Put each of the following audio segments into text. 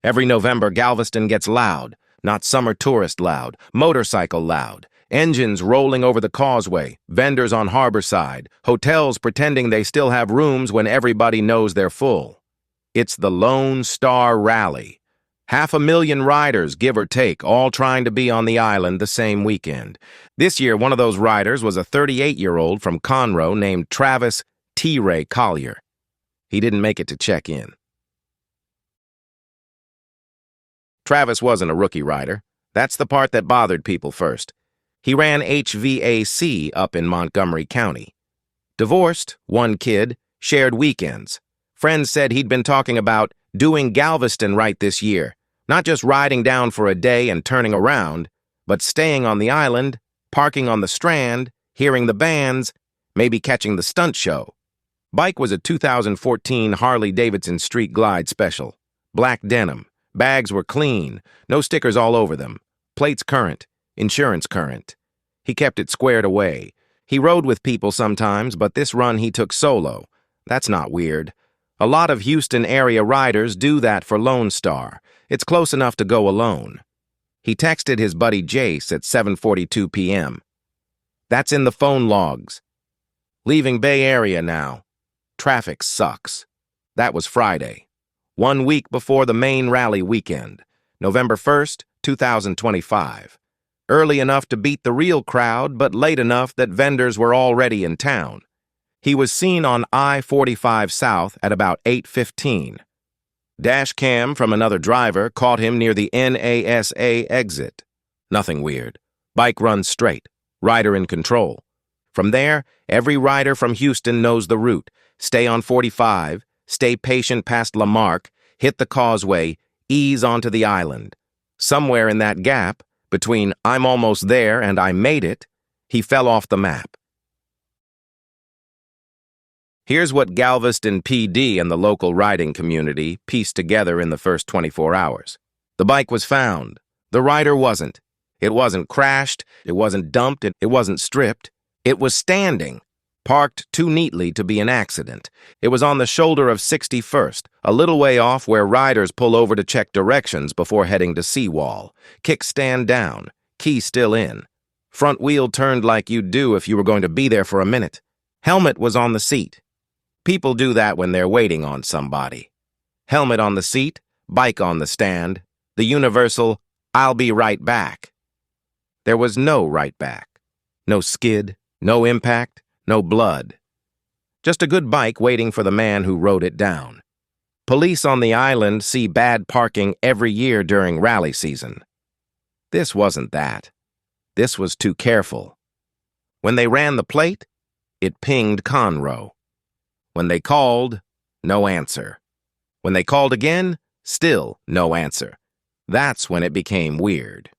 Every November, Galveston gets loud, not summer tourist loud, motorcycle loud. Engines rolling over the causeway, vendors on Harborside, hotels pretending they still have rooms when everybody knows they're full. It's the Lone Star Rally. 500,000 riders, give or take, all trying to be on the island the same weekend. This year, one of those riders was a 38-year-old from Conroe named Travis T. Ray Collier. He didn't make it to check in. Travis wasn't a rookie rider. That's the part that bothered people first. He ran HVAC up in Montgomery County. Divorced, one kid, shared weekends. Friends said he'd been talking about doing Galveston right this year, not just riding down for a day and turning around, but staying on the island, parking on the Strand, hearing the bands, maybe catching the stunt show. Bike was a 2014 Harley-Davidson Street Glide Special. Black denim. Bags were clean, no stickers all over them. Plates current. Insurance current. He kept it squared away. He rode with people sometimes, but this run he took solo. That's not weird. A lot of Houston area riders do that for Lone Star. It's close enough to go alone. He texted his buddy Jace at 7:42 p.m. That's in the phone logs. Leaving Bay Area now. Traffic sucks. That was Friday. 1 week before the main rally weekend, November 1st, 2025. Early enough to beat the real crowd, but late enough that vendors were already in town. He was seen on I-45 South at about 8:15. Dash cam from another driver caught him near the NASA exit. Nothing weird. Bike runs straight. Rider in control. From there, every rider from Houston knows the route. Stay on 45, stay patient past Lamarck, hit the causeway, ease onto the island. Somewhere in that gap, between I'm almost there and I made it, he fell off the map. Here's what Galveston PD and the local riding community pieced together in the first 24 hours. The bike was found. The rider wasn't. It wasn't crashed. It wasn't dumped. It wasn't stripped. It was standing, parked too neatly to be an accident. It was on the shoulder of 61st, a little way off where riders pull over to check directions before heading to Seawall. Kickstand down, key still in. Front wheel turned like you'd do if you were going to be there for a minute. Helmet was on the seat. People do that when they're waiting on somebody. Helmet on the seat, bike on the stand, the universal, I'll be right back. There was no right back. No skid, no impact, no blood. Just a good bike waiting for the man who rode it down. Police on the island see bad parking every year during rally season. This wasn't that. This was too careful. When they ran the plate, it pinged Conroe. When they called, no answer. When they called again, still no answer. That's when it became weird.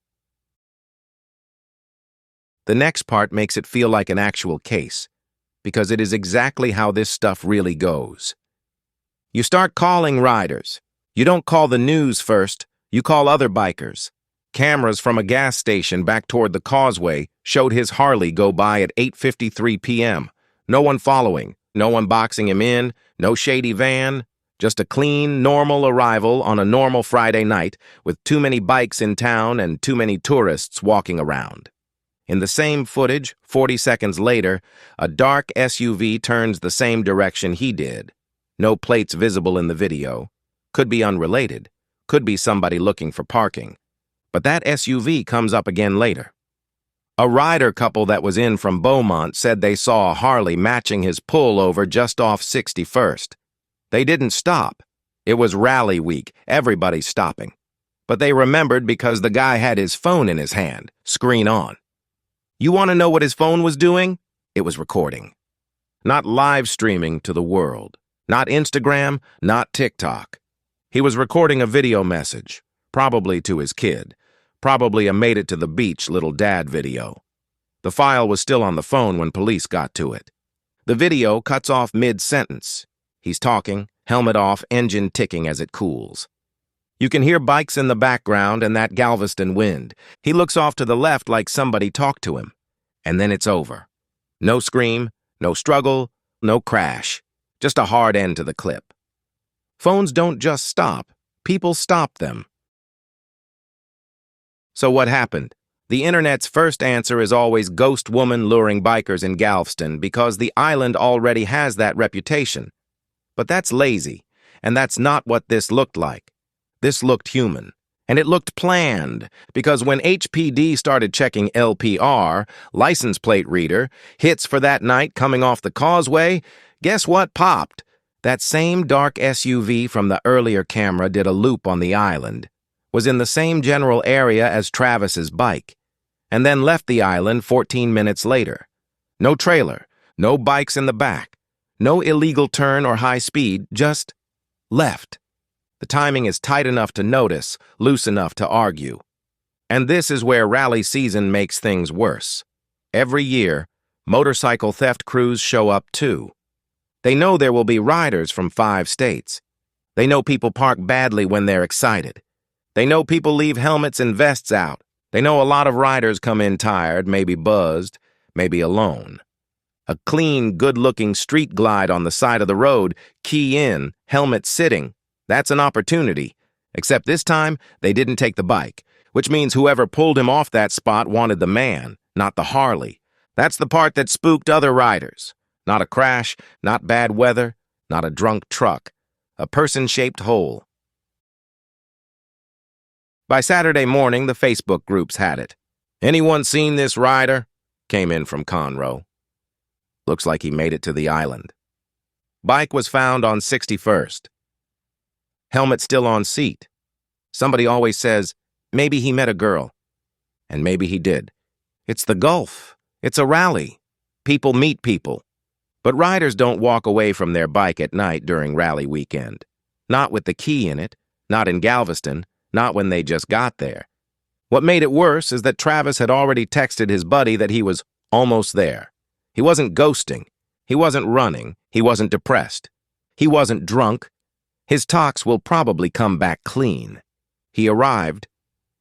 The next part makes it feel like an actual case, because it is exactly how this stuff really goes. You start calling riders. You don't call the news first, you call other bikers. Cameras from a gas station back toward the causeway showed his Harley go by at 8:53 p.m. No one following, no one boxing him in, no shady van, just a clean, normal arrival on a normal Friday night with too many bikes in town and too many tourists walking around. In the same footage, 40 seconds later, a dark SUV turns the same direction he did. No plates visible in the video. Could be unrelated. Could be somebody looking for parking. But that SUV comes up again later. A rider couple that was in from Beaumont said they saw a Harley matching his pullover just off 61st. They didn't stop. It was rally week. Everybody's stopping. But they remembered because the guy had his phone in his hand, screen on. You want to know what his phone was doing? It was recording. Not live streaming to the world. Not Instagram, not TikTok. He was recording a video message, probably to his kid. Probably a made it to the beach little dad video. The file was still on the phone when police got to it. The video cuts off mid-sentence. He's talking, helmet off, engine ticking as it cools. You can hear bikes in the background and that Galveston wind. He looks off to the left like somebody talked to him. And then it's over. No scream, no struggle, no crash. Just a hard end to the clip. Phones don't just stop, People stopped them. So what happened? The internet's first answer is always ghost woman luring bikers in Galveston because the island already has that reputation. But that's lazy, and that's not what this looked like. This looked human. And it looked planned, because when HPD started checking LPR, license plate reader, hits for that night coming off the causeway, guess what popped? That same dark SUV from the earlier camera did a loop on the island, was in the same general area as Travis's bike, and then left the island 14 minutes later. No trailer, no bikes in the back, no illegal turn or high speed, just left. The timing is tight enough to notice, loose enough to argue. And this is where rally season makes things worse. Every year, motorcycle theft crews show up too. They know there will be riders from 5 states. They know people park badly when they're excited. They know people leave helmets and vests out. They know a lot of riders come in tired, maybe buzzed, maybe alone. A clean, good-looking street glide on the side of the road, key in, helmet sitting. That's an opportunity. Except this time, they didn't take the bike, which means whoever pulled him off that spot wanted the man, not the Harley. That's the part that spooked other riders. Not a crash, not bad weather, not a drunk truck. A person-shaped hole. By Saturday morning, the Facebook groups had it. "Anyone seen this rider?" came in from Conroe. Looks like he made it to the island. Bike was found on 61st. Helmet still on seat. Somebody always says, maybe he met a girl. And maybe he did. It's the Gulf. It's a rally. People meet people. But riders don't walk away from their bike at night during rally weekend. Not with the key in it, not in Galveston, not when they just got there. What made it worse is that Travis had already texted his buddy that he was almost there. He wasn't ghosting. He wasn't running. He wasn't depressed. He wasn't drunk. His tox will probably come back clean. He arrived,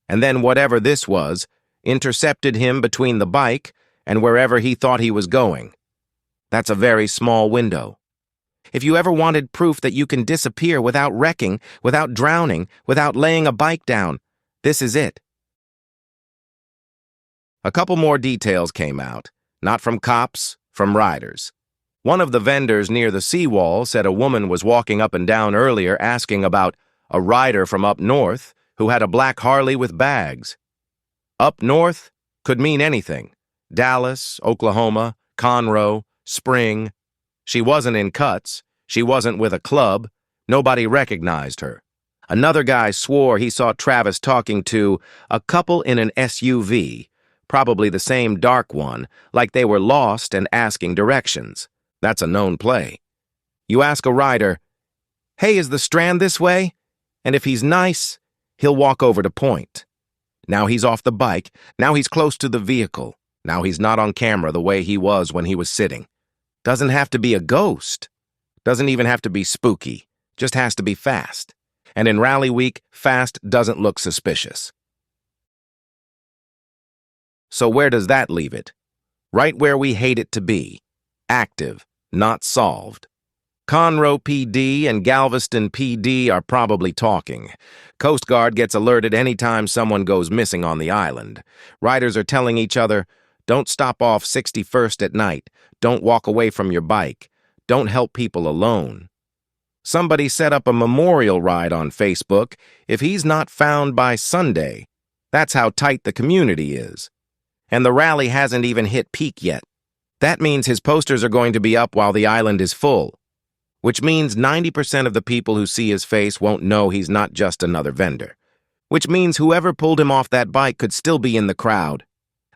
and then whatever this was, intercepted him between the bike and wherever he thought he was going. That's a very small window. If you ever wanted proof that you can disappear without wrecking, without drowning, without laying a bike down, this is it. A couple more details came out, not from cops, from riders. One of the vendors near the seawall said a woman was walking up and down earlier asking about a rider from up north who had a black Harley with bags. Up north could mean anything. Dallas, Oklahoma, Conroe, Spring. She wasn't in cuts. She wasn't with a club. Nobody recognized her. Another guy swore he saw Travis talking to a couple in an SUV, probably the same dark one, like they were lost and asking directions. That's a known play. You ask a rider, "Hey, is the Strand this way?" And if he's nice, he'll walk over to point. Now he's off the bike. Now he's close to the vehicle. Now he's not on camera the way he was when he was sitting. Doesn't have to be a ghost. Doesn't even have to be spooky. Just has to be fast. And in rally week, fast doesn't look suspicious. So where does that leave it? Right where we hate it to be. Active, not solved. Conroe PD and Galveston PD are probably talking. Coast Guard gets alerted anytime someone goes missing on the island. Riders are telling each other, don't stop off 61st at night. Don't walk away from your bike. Don't help people alone. Somebody set up a memorial ride on Facebook if he's not found by Sunday. That's how tight the community is. And the rally hasn't even hit peak yet. That means his posters are going to be up while the island is full, which means 90% of the people who see his face won't know he's not just another vendor, which means whoever pulled him off that bike could still be in the crowd.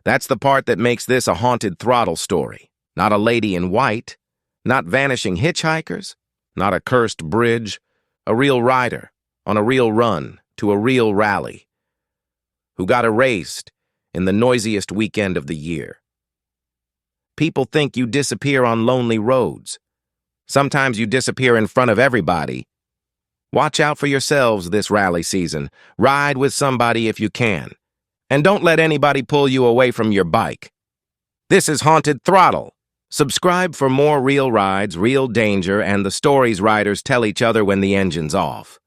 That's the part that makes this a haunted throttle story. Not a lady in white, not vanishing hitchhikers, not a cursed bridge, a real rider on a real run to a real rally who got erased in the noisiest weekend of the year. People think you disappear on lonely roads. Sometimes you disappear in front of everybody. Watch out for yourselves this rally season. Ride with somebody if you can. And don't let anybody pull you away from your bike. This is Haunted Throttle. Subscribe for more real rides, real danger, and the stories riders tell each other when the engine's off.